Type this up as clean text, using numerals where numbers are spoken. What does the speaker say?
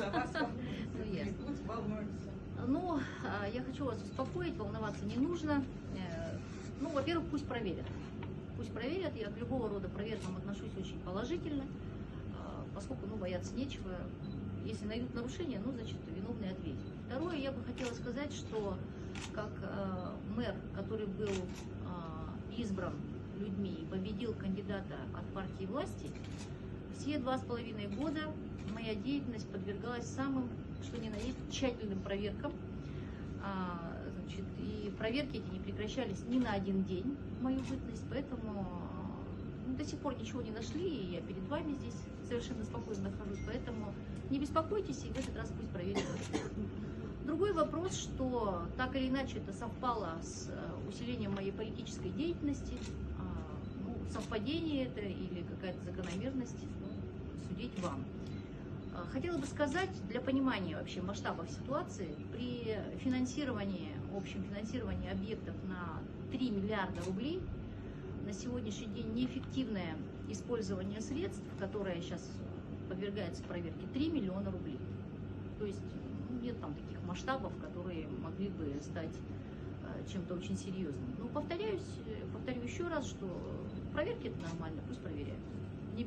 За вас Ну, ясно. волнуются. Ну, я хочу вас успокоить, волноваться не нужно. Ну, во-первых, пусть проверят. Пусть проверят. Я к любого рода проверкам отношусь очень положительно, поскольку, ну, бояться нечего. Если найдут нарушения, ну, значит, виновный ответит. Второе, я бы хотела сказать, что как мэр, который был избран людьми и победил кандидата от партии власти, все 2,5 года моя деятельность подвергалась самым, что ни на есть, тщательным проверкам. Значит, и проверки эти не прекращались ни на один день в мою бытность, поэтому до сих пор ничего не нашли, и я перед вами здесь совершенно спокойно нахожусь, поэтому не беспокойтесь, и в этот раз пусть проверят. Другой вопрос, что так или иначе это совпало с усилением моей политической деятельности. Ну, совпадение это или какая-то закономерность, ну, судить вам. Хотела бы сказать, для понимания вообще масштабов ситуации, при финансировании, общем финансировании объектов на 3 миллиарда рублей, на сегодняшний день неэффективное использование средств, которое сейчас подвергается проверке, 3 миллиона рублей. То есть нет там таких масштабов, которые могли бы стать чем-то очень серьезным. Но повторю еще раз, что проверки это нормально, пусть проверяют. Не